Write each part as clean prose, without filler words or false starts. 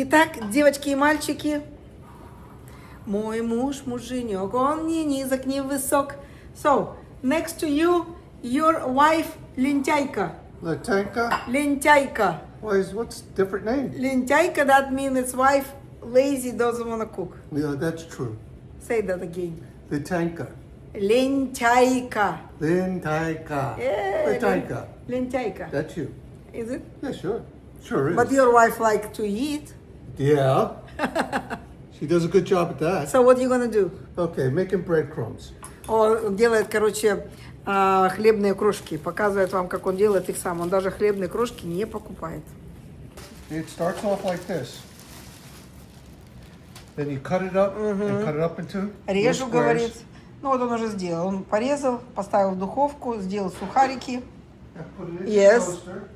Итак, девочки и мальчики, мой муж, муженек, он ни низок, ни высок. So, next to you, your wife, лентяйка. Лентяйка? Лентяйка. What's different name? Лентяйка, that means it's wife lazy, doesn't want to cook. Yeah, that's true. Say that again. Лентяйка. Лентяйка. Лентяйка. Yeah, Лентяйка. Лентяйка. That's you. Is it? Yeah, sure. Sure is. But your wife like to eat. Yeah. She does a good job at that. So what are you gonna do? Okay, making breadcrumbs. Он делает, короче, хлебные крошки. Показывает вам, как он делает их сам. Он даже хлебные крошки не покупает. It starts off like this. Then you cut it up and cut it up into Режу, little говорит. squares. Ну вот он уже сделал. Он порезал, поставил в духовку, сделал сухарики. And put it in Yes. the toaster.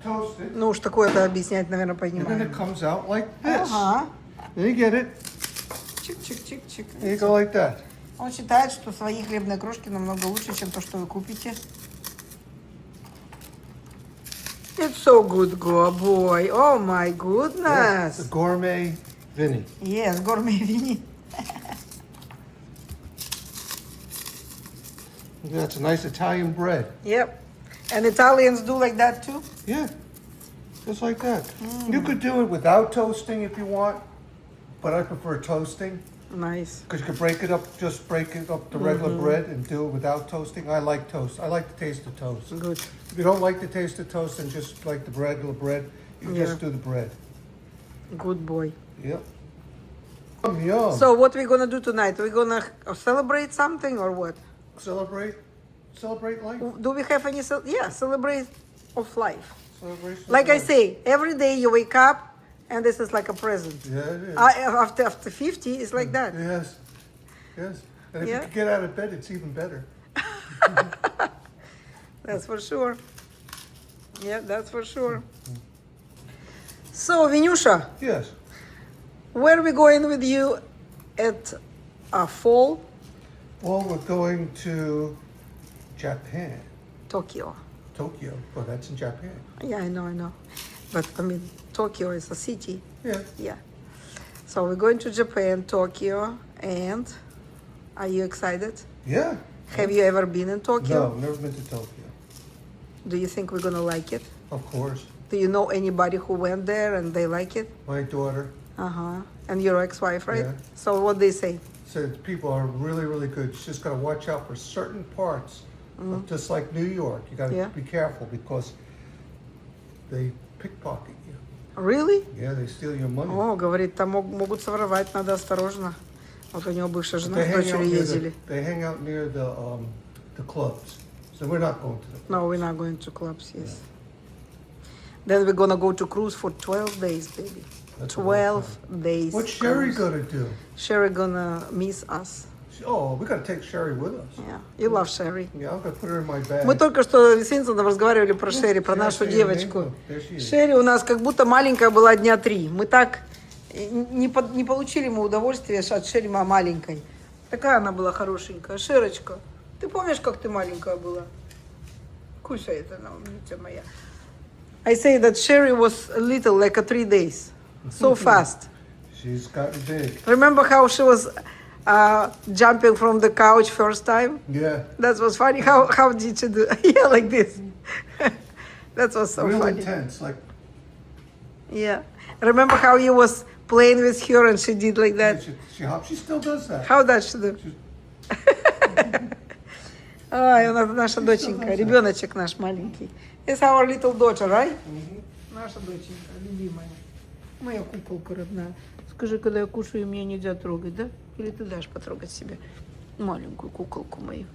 Toast it. Ну уж такое-то объяснять, наверное, And then понимаю. it comes out like this. Ага. Then you get it. Чик-чик-чик-чик. And you go like that. Он считает, что свои хлебные крошки намного лучше, чем то, что вы купите. It's so good, boy. Oh my Yeah, goodness. the gourmet Vinny. Yes, gourmet vini. That's a nice Italian bread. Yep. And Italians do like that too? Yeah, just like that. You could do it without toasting if you want, but I prefer toasting Nice. because you could break it up, just break it up the regular bread and do it without toasting. I like toast. I like the taste of toast. Good. If you don't like the taste of toast and just like the regular bread, you just do the bread. Good boy. Yep. Yum. So what we gonna do tonight? We gonna celebrate something or what? Celebrate life. Do we have any? Celebrate of life. Celebration of Like I life. say, every day you wake up and this is like a present. Yeah, it is. After 50, it's like that. Yes. Yes. And if Yeah. you could get out of bed, it's even better. That's for sure. Yeah, that's for sure. So, Vinyusha, Yes. where are we going with you at fall? Well, we're going to Japan, Tokyo. Tokyo. Oh, that's in Japan. Yeah, I know. But I mean, Tokyo is a city. Yeah. Yeah. So we're going to Japan, Tokyo, and are you excited? Yeah. Have you ever been in Tokyo? No, never been to Tokyo. Do you think we're gonna like it? Of course. Do you know anybody who went there and they like it? My daughter Uh-huh. And your ex-wife, right? Yeah. So what they say? said people are really, really good. You just got to watch out for certain parts, of just like New York. You got to Yeah. be careful because they pickpocket you. Really? Yeah, they steal your money. О, говорит, там могут своровать, надо осторожно. Вот у него бывшая жена с дочерью ездили. They hang out near the clubs. So we're not going to the clubs. No, we're not going to clubs, yes. Then we're gonna go to cruise for 12 days, baby. That's a long 12 days. What's Sherry cruise. going to do? Sherry gonna miss us. Oh, we got to take Sherry with us. Yeah, you love Sherry. Yeah, I'm going to put her in my bag. Мы только что с Винсентом разговаривали про Шерри, про нашу девочку. Шерри у нас как будто маленькая была дня 3. Мы так не получили мы удовольствия от Шерри маленькой. Такая она была хорошенькая. Шерочка, ты помнишь, как ты маленькая была? Кушай это, умница моя. I say that Sherry was little, like a 3 days. So fast. She's gotten big. Remember how she was jumping from the couch first time? Yeah. That was funny. How did she do? Yeah, like this. That was so Real funny. intense. Like, Yeah. Remember how you was playing with her and she did like that? she still does that. How does she do? Ай, она наша доченька, ребеночек наш маленький. It's our little daughter, right? Наша доченька, любимая. Моя куколка родная. Скажи, когда я кушаю, меня нельзя трогать, да? Или ты дашь потрогать себе маленькую куколку мою?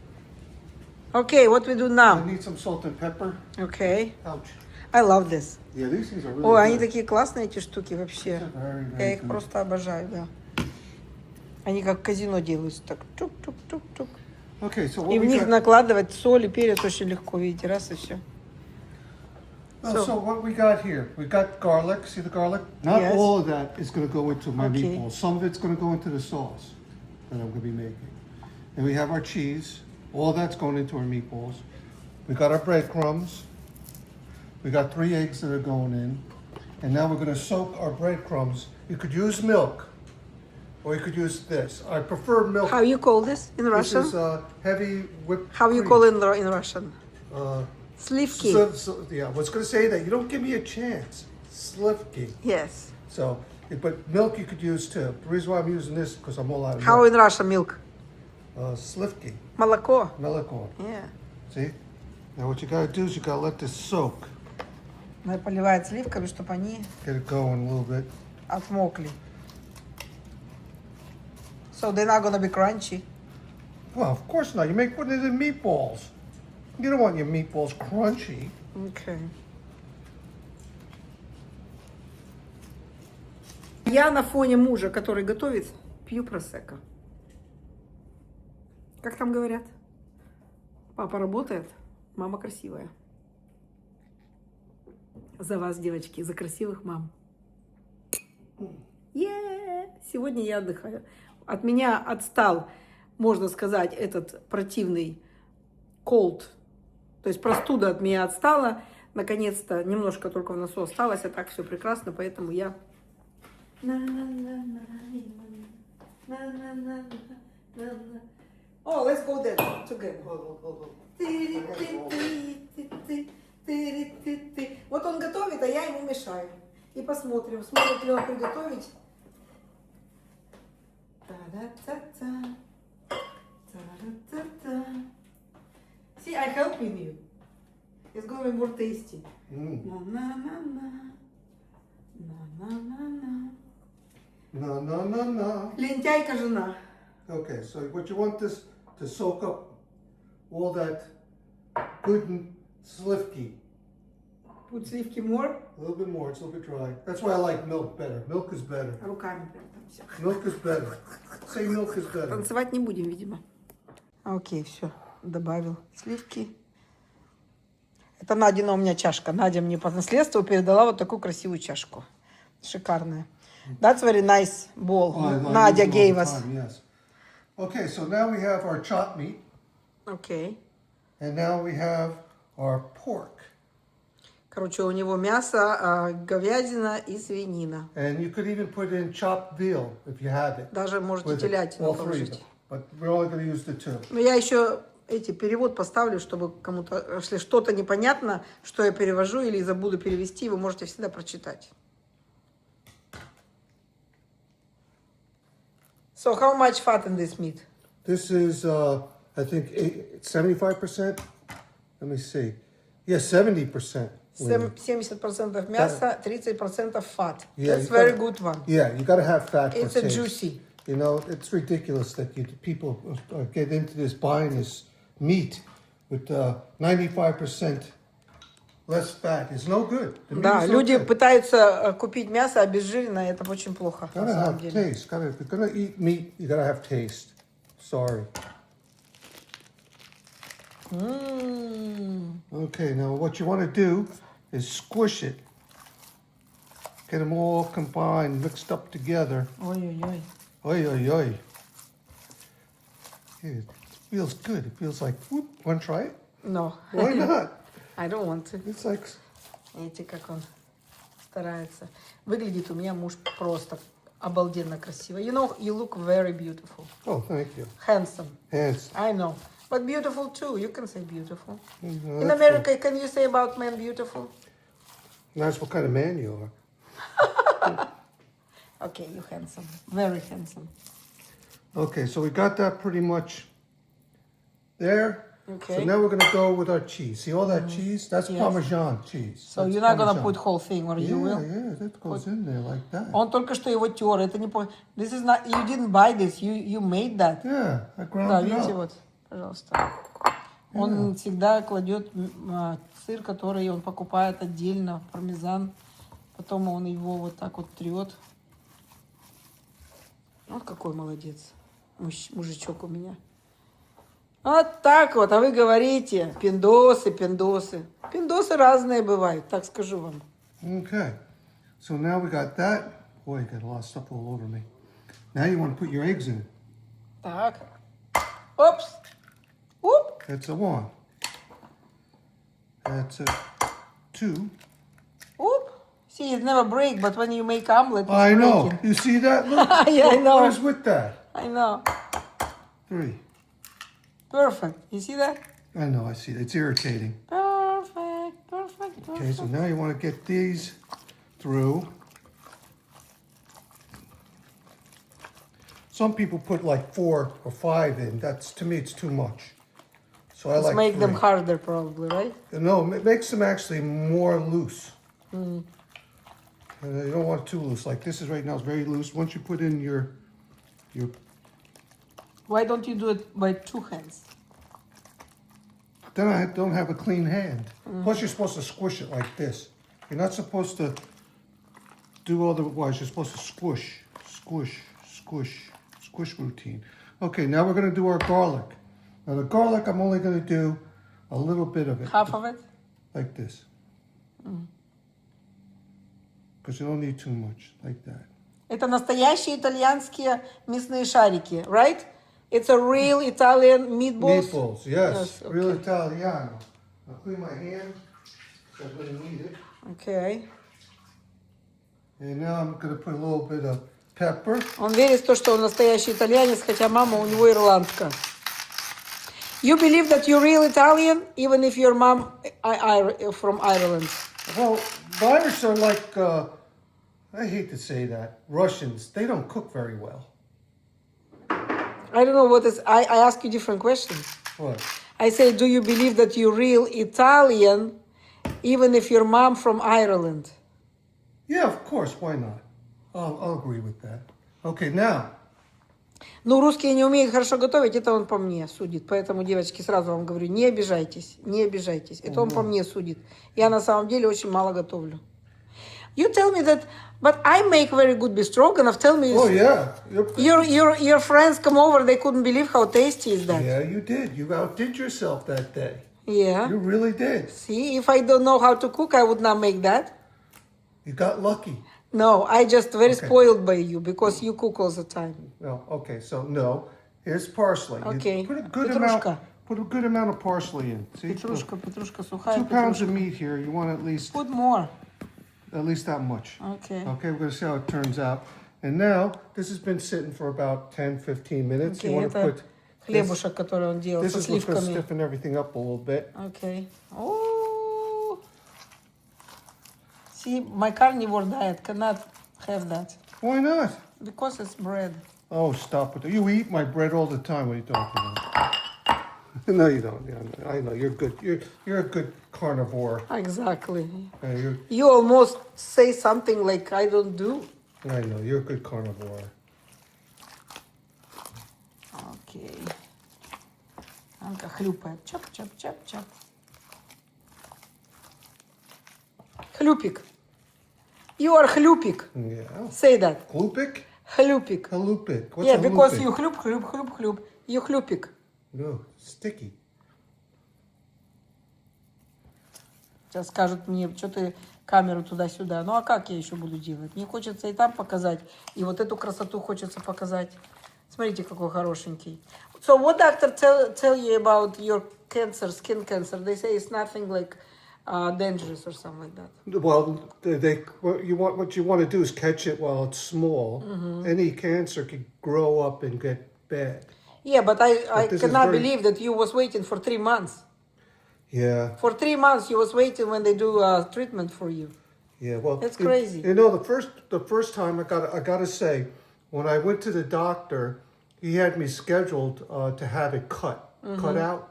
Okay, what we do I now? need some salt and pepper. Okay. Ouch. I love this. Yeah, these things are really Ой, они good. такие классные, эти штуки вообще. Very, very Я их good. просто обожаю, да. Они как в казино делаются, так чук-чук-чук-чук. Okay, so what И в we них got? накладывать соль и перец очень легко, видите, раз и все. So what we got here? We got garlic. See the garlic? Not Yes. all of that is going to go into my Okay. meatballs. Some of it's going to go into the sauce that I'm going to be making. And we have our cheese. All that's going into our meatballs. We got our breadcrumbs. We got 3 eggs that are going in. And now we're going to soak our breadcrumbs. You could use milk, or you could use this. I prefer milk. How you call this in Russian? This is heavy whipped How you cream. call it in Russian? Uh, Slivki. yeah, I was going to say that. You don't give me a chance. Slivki. Yes. So, but milk you could use too. The reason why I'm using this because I'm all out of How milk. in Russian milk? Slivki. Молоко. Молоко. Yeah. See? Now what you got to do is you got to let this soak. Она поливает сливками, чтобы они Get it going a little bit. отмокли. So they're not gonna be crunchy. Well, of course not. You make what is it, meatballs. You don't want your meatballs crunchy. Okay. Я на фоне мужа, который готовит, пью просекко. Как там говорят? Папа работает, мама красивая. За вас, девочки, за красивых мам. Сегодня я отдыхаю. От меня отстал, можно сказать, этот противный cold. То есть простуда от меня отстала. Наконец-то немножко только в носу осталось, а так все прекрасно, поэтому я... Oh, let's go there together. Вот он готовит, а я ему мешаю. И посмотрим, сможет ли он приготовить. Та-да-та-та. Та-да-та-та. See, I help you. It's going to be more tasty. На-на-на-на. На-на-на-на. No. Лентяйка жена. Okay, so what you want this to soak up all that good slivki. Put сливки more. A little bit more, it's a little bit dry. That's why I like milk better. Milk is better. Руками прям там все. Milk is better. Say milk is better. Танцевать не будем, видимо. Окей, все. Добавил сливки. Это Надина у меня чашка. Надя мне по наследству передала вот такую красивую чашку. Шикарная. That's very nice bowl. Oh, I Надя use it all gave the us. time, yes. Okay, so now we have our chopped meat. Окей. And now we have our pork. Короче, у него мясо, говядина и свинина. And you could even put in chopped veal if you have it. Даже можете With it, телятину all three of положить. them. But we're only going to use the two. Но я еще перевод поставлю, чтобы кому-то, если что-то непонятно, что я перевожу или забуду перевести, вы можете всегда прочитать. So how much fat in this meat? This is, I think, 75%. Let me see. Yeah, 70%. 70% мяса, 30% fat. Yeah, That's you very gotta- good one. Yeah, you got to have fat It's for a taste. juicy. You know, it's ridiculous that people get into this buying this meat with 95% less fat. It's no good. The meat Да, is no люди good. пытаются купить мясо обезжиренное, это очень плохо, на Gotta самом have деле. taste. If you're gonna eat meat, you gotta have taste. Sorry. Okay, now what you want to do is squish it. Get them all combined, mixed up together. Ой-ой-ой. Oi, oi, oi. It feels good. It feels like, whoop, want to try it? No, Why not? I don't want to. It's like, Видите, как он старается. Выглядит у меня муж просто обалденно красиво. You know, you look very beautiful. oh, thank you. Handsome. Yes. I know. But beautiful too. You can say beautiful. No, In that's America, can you say about men beautiful? good. That's what kind of man you are. Okay, you handsome. Very handsome. Okay, so we got that pretty much there. Okay. So now we're going to go with our cheese. See all that cheese? That's Yes. Parmesan cheese. So That's you're not gonna Parmesan. put whole thing, or you will? Yeah, that goes in there like that. Он только что его тер. Это не по... This is not... You didn't buy this. You made that. Yeah, I ground Да, it видите, up. вот, пожалуйста. Он всегда кладет сыр, который он покупает отдельно, пармезан. Потом он его вот так вот трет. Вот какой молодец. Мужичок у меня. Вот так вот. А вы говорите, пиндосы, пиндосы. Пиндосы разные бывают, так скажу вам. Okay, so now we got that. Boy, you got a lot of stuff all over me. Now you want to put your eggs in it. Так. Опс. Оп. That's a 1. That's a 2. Оп. See, it never break, but when you make omelet, it's I know. breaking. You see that? Look. Yeah, I know. What is with that? I know. 3. Perfect. You see that? I know. I see. It's irritating. Perfect. Okay, so now you want to get these through. Some people put like 4 or 5 in. That's, to me, it's too much. So I Let's like make 3. them harder, probably, right? No, it makes them actually more loose. And you don't want it too loose. Like this is right now, it's very loose. Once you put in your. Why don't you do it by 2 hands? Then I don't have a clean hand. Plus, you're supposed to squish it like this. You're not supposed to do otherwise. You're supposed to squish routine. Okay, now we're going to do our garlic. Now the garlic, I'm only going to do a little bit of it. Half of it? Like this. Because you don't need too much, like that. Это настоящие итальянские мясные шарики, right? It's a real Italian meatballs? Meatballs, yes. Okay. Real Italiano. I'll clean my hand, so I'm going to need it. Okay. And now I'm going to put a little bit of pepper. Он верит в то, что он настоящий итальянец, хотя мама у него ирландка. You believe that you're real Italian, even if your mom from Ireland? Well, the Irish are like, I hate to say that, Russians. They don't cook very well. I don't know what is. I ask you different questions. What? I say, do you believe that you're real Italian, even if your mom from Ireland? Yeah, of course. Why not? I'll agree with that. Okay, now. Ну, русские не умеют хорошо готовить, это он по мне судит. Поэтому, девочки, сразу вам говорю, не обижайтесь, не обижайтесь. Это он по мне судит. Я на самом деле очень мало готовлю. You tell me that, but I make very good bistro. Tell me. Oh yeah. Your friends come over. They couldn't believe how tasty is that. Yeah, you did. You outdid yourself that day. Yeah. You really did. See, if I don't know how to cook, I would not make that. You got lucky. No, I just very spoiled by you because you cook all the time. No, okay, so no. Here's parsley. Okay. You put a good Петрушка. amount. Put a good amount of parsley in. See, Петрушка сухая. 2 pounds of meat here. You want at least Put more. that much. Okay. Okay, we're going to see how it turns out. And now this has been sitting for about 10-15 minutes. Okay, You want to это put хлебушек, который он делал this со is what's going to сливками. stiffen everything up a little bit. Okay. Oh. See, my carnivore diet cannot have that Why not? because it's bread. Oh, stop it! You eat my bread all the time. What are you talking about? No, you don't. Yeah, I know you're good. You're a good carnivore. Exactly. Yeah, You almost say something like I don't do. I know you're a good carnivore. Окей. Анка хлюпает. Чап. Хлюпик. You are хлюпик. Yeah. Say that. Glupik? Хлюпик. Halupik. What's Yeah, a because halupik? you хлюп. You хлюпик. No, sticky. Сейчас скажут мне, что ты камеру туда-сюда. Ну а как я еще буду делать? Мне хочется и там показать, и вот эту красоту хочется показать. Смотрите, какой хорошенький. So what doctor tell you about your cancer, skin cancer? They say it's nothing like dangerous or something like that. Well, what you want to do is catch it while it's small. Any cancer can grow up and get bad. Yeah, but I this is cannot very- believe that you was waiting for 3 months. Yeah. For 3 months you was waiting when they do treatment for you. Yeah, well, It's crazy. You know, the first time I gotta say, when I went to the doctor, he had me scheduled to have it cut out.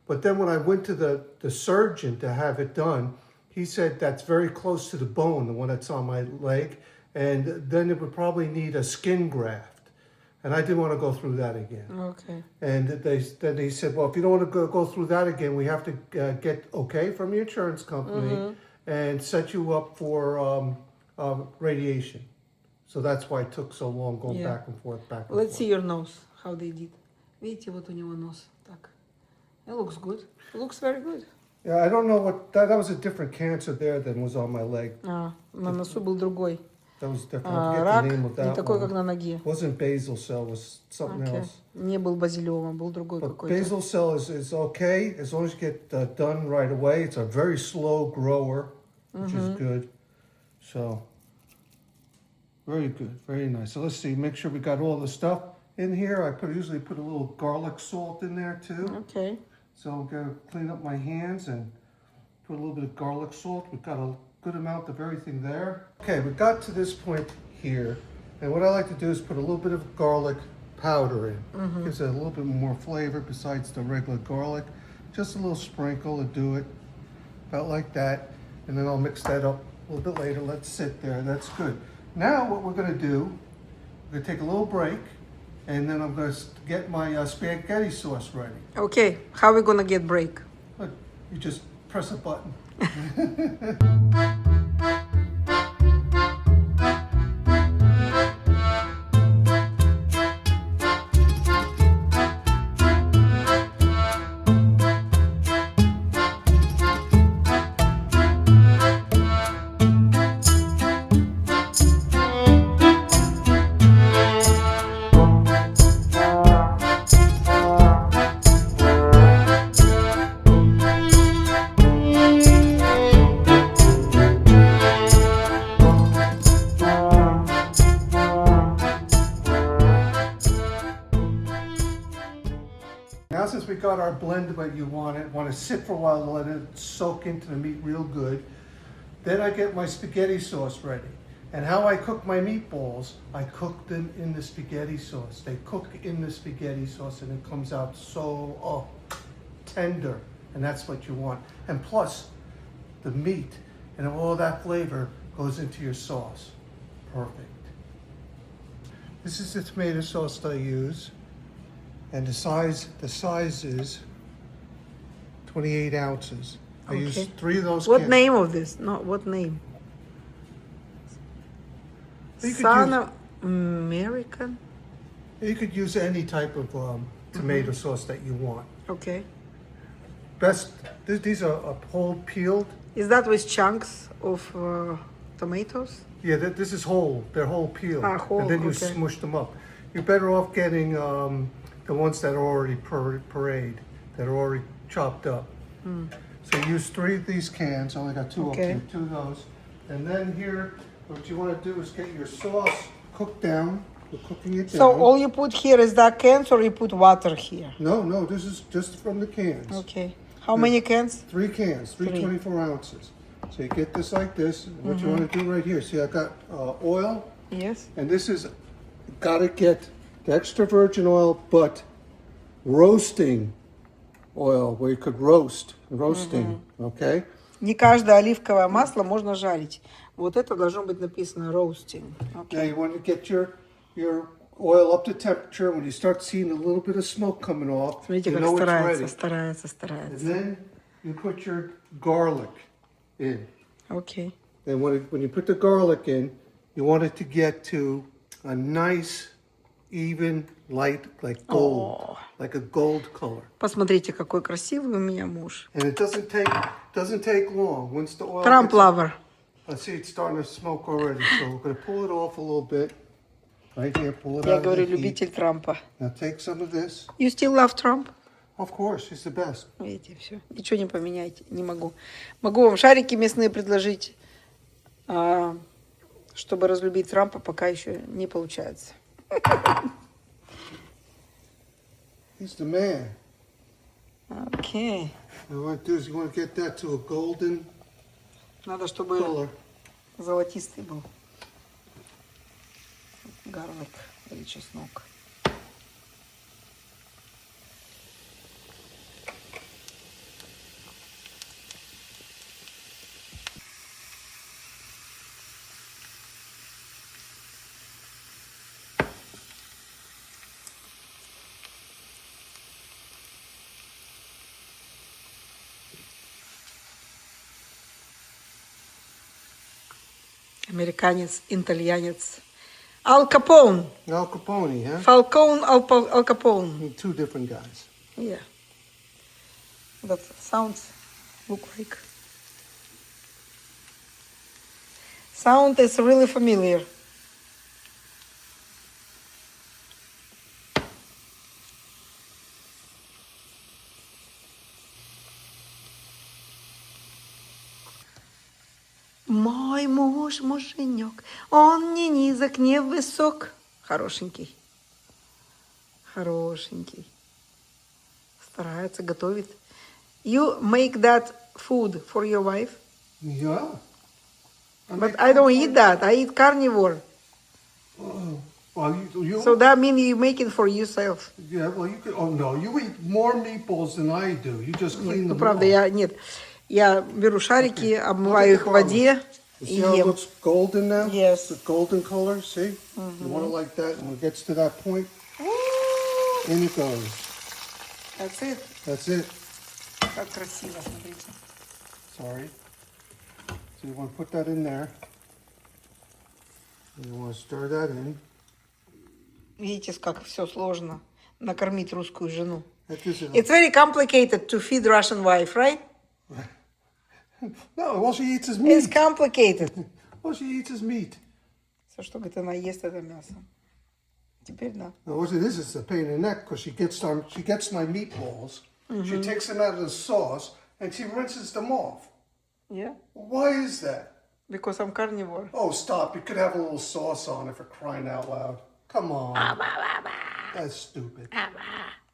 But then when I went to the surgeon to have it done, he said that's very close to the bone, the one that's on my leg, and then it would probably need a skin graft. And I didn't want to go through that again. Okay. And then he said, well, if you don't want to go through that again, we have to get okay from your insurance company and set you up for radiation. So that's why it took so long going back and forth, Let's see your nose, how they did. Видите, вот у него нос. Так. It looks good. It looks very good. Yeah, I don't know what, that was a different cancer there than was on my leg. На носу был другой. That was different. I forget Рак the name of не that такой, one. как на ноге. It wasn't basal cell, it was something Okay. else. Не был базилиома, был другой But какой-то. basal cell is okay as long as you get done right away. It's a very slow grower, which is good. So, very good, very nice. So let's see, make sure we got all the stuff in here. I usually put a little garlic salt in there too. Okay. So I'm gonna clean up my hands and put a little bit of garlic salt. We've got a good amount of everything there. Okay, we got to this point here. And what I like to do is put a little bit of garlic powder in. Gives it a little bit more flavor besides the regular garlic. Just a little sprinkle to do it, about like that. And then I'll mix that up a little bit later. Let's sit there, that's good. Now what we're gonna do, we're gonna take a little break, and then I'm gonna get my spaghetti sauce ready. Okay, how are we gonna get break? Look, you just press a button. Now since we got our blend but you want to sit for a while to let it soak into the meat real good. Then I get my spaghetti sauce ready. And how I cook my meatballs, I cook them in the spaghetti sauce. They cook in the spaghetti sauce and it comes out so tender. And that's what you want. And plus, the meat and all that flavor goes into your sauce. Perfect. This is the tomato sauce that I use. And the size is 28 ounces. I use 3 of those. What name of this? No, what name? Son of American? You could use any type of tomato sauce that you want. Okay. These are whole peeled. Is that with chunks of tomatoes? Yeah, this is whole. They're whole peeled. Whole, and then you okay. smush them up. You're better off getting the ones that are already pureed, that are already chopped up. So use 3 of these cans. I only got 2 up here, 2 of those. And then here, what you want to do is get your sauce cooked down. We're cooking it down. So all you put here is that cans, or you put water here? No, this is just from the cans. Okay. How many cans? 3 cans, 3 24 ounces. So you get this like this. And what you want to do right here, see I got oil. Yes. And this is, gotta get the extra virgin oil, but roasting oil, where you could roasting, okay? Не каждое оливковое масло можно жарить. Вот это должно быть написано roasting. Okay. Now you want to get your oil up to temperature. When you start seeing a little bit of smoke coming off, Смотрите, you как know it's ready. старается. And then you put your garlic in. Okay. And when you put the garlic in, you want it to get to a nice, even, light, like gold, like a gold color. Посмотрите, какой красивый у меня муж. And it doesn't take long. Once the oil Trump gets, lover. I see it's starting to smoke already, so we're going to pull it off a little bit. Right here, pull it Я out of говорю, the heat. любитель Трампа. Now take some of this. You still love Trump? Of course, he's the best. Видите, все. Ничего не поменяйте, не могу. Могу вам шарики мясные предложить, чтобы разлюбить Трампа, пока еще не получается. He's the man. Окей. And what you do is you want to get that to a golden Надо, чтобы color. золотистый был. Гарлик или чеснок. Американец-итальянец. Al Capone. Al Capone, huh? Falcone Al Capone. 2 different guys. Yeah. That sounds look like. Sound is really familiar. Мой муж муж, муженек, он не низок, не высок. Хорошенький. Хорошенький. Старается, готовит. You make that food for your wife? Yeah. But I don't eat that. I eat carnivore. Well, you So that means you make it for yourself. yeah, well, you could, oh no, you eat more meatballs than I do. You just clean Ну, them правда, off. нет. Я беру шарики, обмываю их в воде You и see how it ем. looks golden now? Yes. The golden color, see? You want it like that, and when it gets to that point, in it goes. That's it. That's it. Как красиво, смотрите. Sorry. So you want to put that in there. And you want to stir that in. Видите, как все сложно накормить русскую жену. That gives it It's very complicated to feed Russian wife, right? No, all she eats is It's meat. complicated. All she eats is meat. Все, что, говорит, она ест, это мясо. Теперь да. Now, what it is a pain in the neck because she gets my meatballs. She takes them out of the sauce and she rinses them off. Yeah? Why is that? Because I'm carnivore. Oh, stop. You could have a little sauce on it for crying out loud. Come on. That's stupid.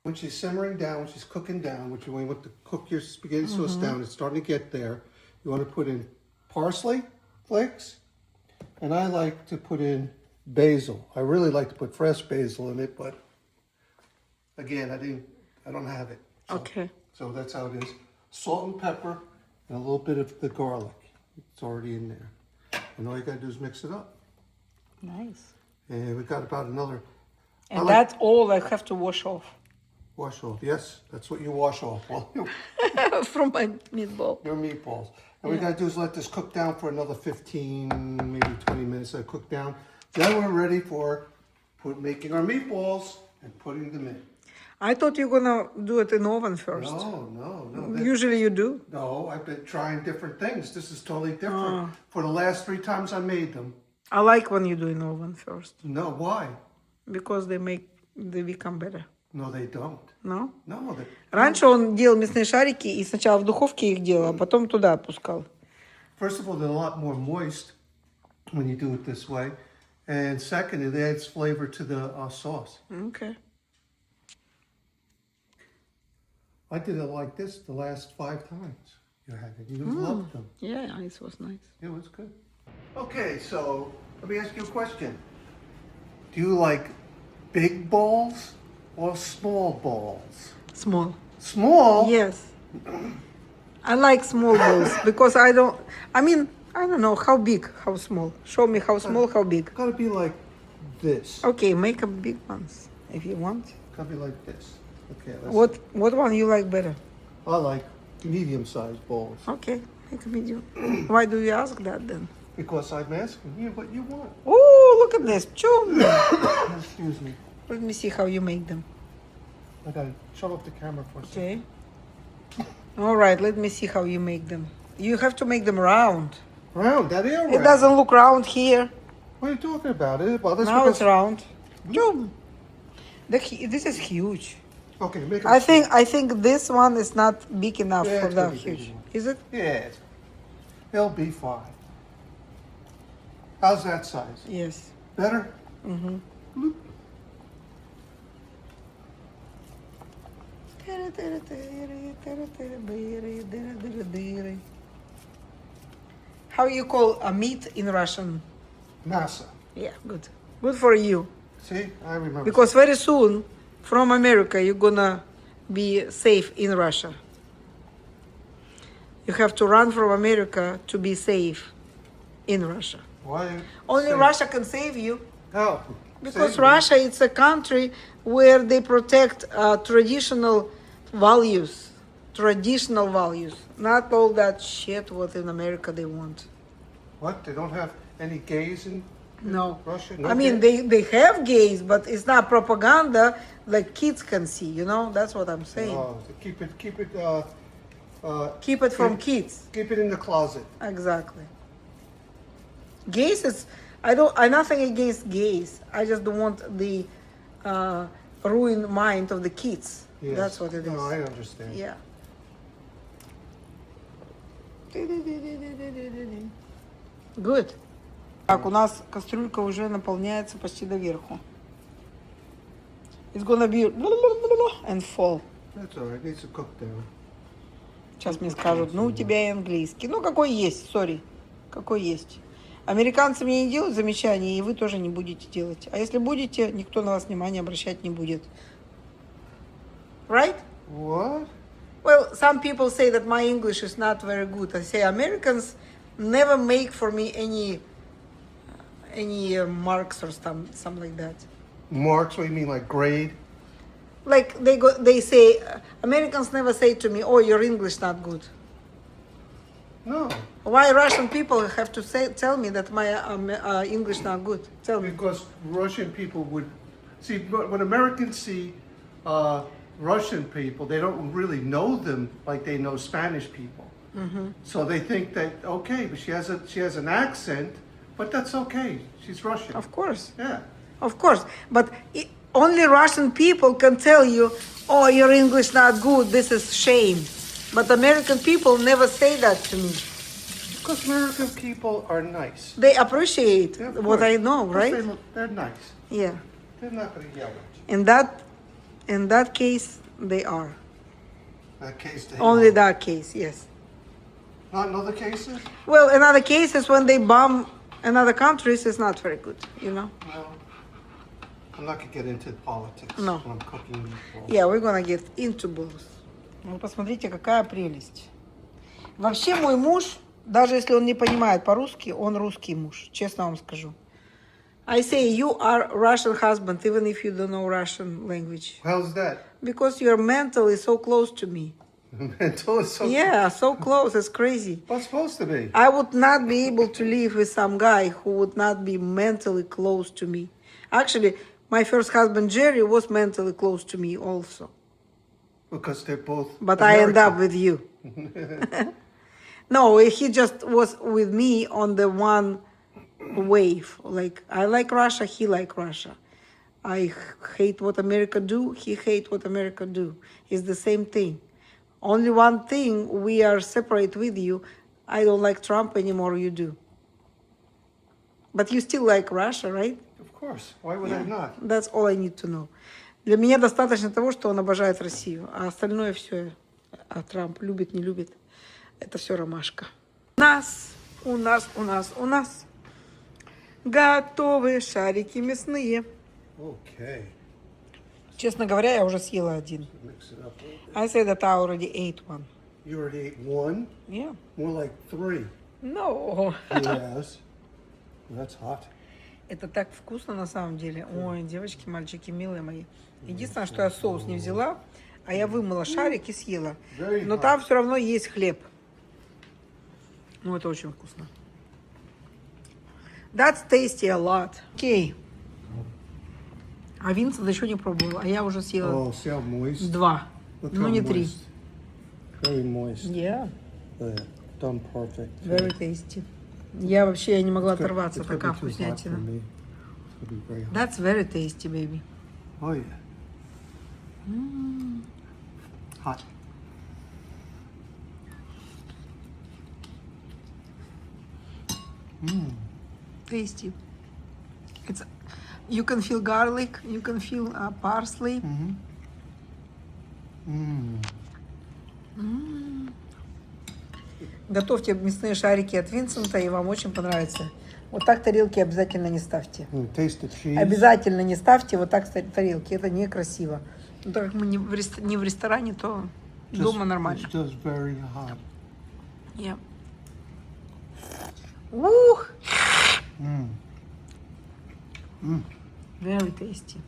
When she's simmering down, when she's cooking down, when you want to cook your spaghetti sauce down, it's starting to get there. You want to put in parsley flakes, and I like to put in basil. I really like to put fresh basil in it, but again, I don't have it. So, Okay. So that's how it is. Salt and pepper, and a little bit of the garlic. It's already in there. And all you gotta do is mix it up. Nice. And we got about another. And that's all I have to wash off Wash off. Yes, that's what you wash off. Well, from my meatball. your meatballs. And we gotta do is let this cook down for another 15, maybe 20 minutes. Let it cook down. Then we're ready for making our meatballs and putting them in. I thought you were gonna do it in oven first. No. Usually you do. No, I've been trying different things. This is totally different. For the last 3 times I made them. I like when you do in oven first No, why? because they become better. No, they don't. No? No, Раньше он делал мясные шарики и сначала в духовке их делал, а потом туда опускал. first of all, they're a lot more moist when you do it this way. And second, it adds flavor to the sauce. Okay. I did it like this the last 5 times you had it. You loved them. Yeah, it was nice. It was good. Okay, so let me ask you a question. Do you like big balls or small balls? Small. Small? Yes. I like small balls because I don't know how big, how small. Show me how small, how big. Gotta be like this. Okay, make a big ones if you want. Gotta be like this. Okay, let's What one you like better? I like medium-sized balls Okay, make a medium. Why do you ask that then? because I'm asking you what you want. Oh, look at this. Chum. Excuse me. Let me see how you make them. I gotta shut off the camera for a second. Okay. All right, let me see how you make them. You have to make them round. Round, that is round. It doesn't look round here. What are you talking about? Well, that's Now it's because... round. Chum. This is huge. Okay, make it... I think this one is not big enough Yeah, for it's that gonna be big huge. enough. Is it? Yeah, it'll be fine. How's that size? Yes. Better? Mm-hmm. How you call a meat in Russian? Masa. Yeah, good. Good for you. See, I remember. Because very soon, from America, you're gonna be safe in Russia. You have to run from America to be safe in Russia. Why? Only Russia can save you. How? Because Save me. Russia is a country where they protect traditional values. Traditional values. Not all that shit what in America they want. What? They don't have any gays in No. Russia? I mean, they have gays, but it's not propaganda like kids can see, you know? That's what I'm saying. Oh, so keep it Keep it from kids. Keep it in the closet. Exactly. Gays is, I'm nothing against gays. I just don't want the ruined mind of the kids. Yes. That's what it is. No, I understand. Yeah. Good. Так, у нас кастрюлька уже наполняется почти до верху. It's gonna be and fall. That's all right. It needs to cook down. Сейчас мне скажут, ну у тебя и английский. Ну какой есть, сори, какой есть. Американцы мне не делают замечаний, и вы тоже не будете делать. А если будете, никто на вас внимания обращать не будет. Right? What? Well, some people say that my English is not very good. I say Americans never make for me any marks or something like that. Marks? What do you mean, like grade? Like they say, Americans never say to me, "Oh, your English not good." No. Why Russian people have to tell me that my English not good? Tell me. Because Russian people would see when Americans see Russian people, they don't really know them like they know Spanish people. So they think that okay, but she has an accent, but that's okay. She's Russian. Of course. Yeah. Of course, but only Russian people can tell you, "Oh, your English not good. This is shame." But American people never say that to me. Because American people are nice. They appreciate Yeah, of what course. I know, Of course right? They're nice. Yeah. They're not going to yell at you. In that case, they are. That case, they Only are. that case, yes. Not in other cases? Well, in other cases, when they bomb another countries, it's not very good, you know? Well, I'm not going to get into politics No. when I'm cooking meatballs. Yeah, we're gonna get into balls. Вы посмотрите, какая прелесть. Вообще мой муж, даже если он не понимает по-русски, он русский муж, честно вам скажу. I say you are Russian husband, even if you don't know Russian language. How's that? Because you're mentally so close to me. Mental is so Yeah, so close, it's crazy. What's supposed to be? I would not be able to live with some guy who would not be mentally close to me. Actually, my first husband, Jerry, was mentally close to me also. Because they're both But I end up American. with you. No, he just was with me on the one wave. Like, I like Russia, he like Russia. I hate what America do, he hate what America do. It's the same thing. Only one thing, we are separate with you. I don't like Trump anymore, you do. But you still like Russia, right? Of course. Why would I not? That's all I need to know. Для меня достаточно того, что он обожает Россию, а остальное все, а Трамп любит, не любит, это все ромашка. У нас готовые шарики мясные. Okay. Честно говоря, я уже съела один. Mix it up a little bit. I said that I already ate one. You already ate one? Yeah. More like 3. No. Yes. That's hot. Это так вкусно на самом деле. Ой, девочки, мальчики, милые мои. Единственное, что я соус не взяла, а я вымыла шарик и съела. Но там все равно есть хлеб. Ну, это очень вкусно. That's tasty a lot. Окей. А Винсент еще не пробовал, а я уже съела Oh, see how moist? 2. Look Ну, how не 3. moist. Very moist. Yeah, There. Done perfect. very tasty. Я вообще не могла оторваться, It's gonna такая be too hot for вкуснятина. me. It's gonna be very hot. That's very tasty, baby. Oh, yeah. Hot. Tasty. It's, you can feel garlic, you can feel parsley. Готовьте мясные шарики от Винсента, и вам очень понравится. Вот так тарелки обязательно не ставьте. Taste the cheese. Обязательно не ставьте вот так тарелки. Это некрасиво. Но так как мы не в ресторане, то дома нормально. It's just very hot. Yeah. Ух! Very tasty.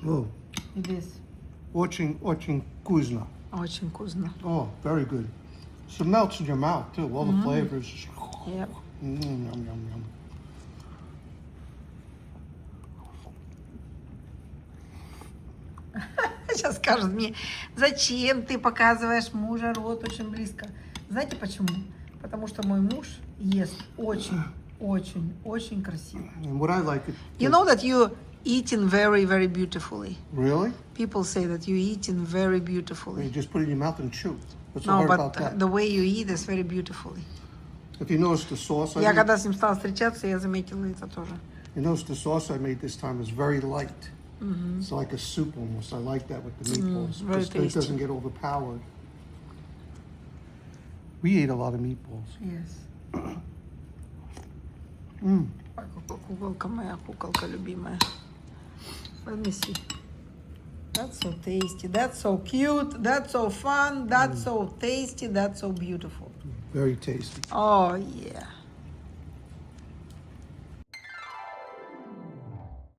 Oh, It is. очень вкусно. Очень вкусно. Oh, very good. So it melts in your mouth too. All the flavors. Just... Yeah. Yum, yum, yum. Сейчас скажут мне, зачем ты показываешь мужа рот очень близко? Знаете почему? Потому что мой муж ест очень красиво. And what I like it. You know that you eating very, very beautifully. Really? People say that you eating very You beautifully. just put it in your mouth and chew. What's so No, hard but about that? the way you eat is very beautifully. If you notice the sauce I Я made, когда с ним стала встречаться, я заметила это тоже. you notice the sauce I made this time is very light. It's like a soup almost. I like that with the meatballs. very Because it tasty. doesn't get overpowered. We ate a lot of meatballs. Yes. Куколка моя, куколка любимая. Let me see. That's so tasty. That's so cute. That's so fun. That's so tasty. That's so beautiful. Very tasty. Oh, yeah.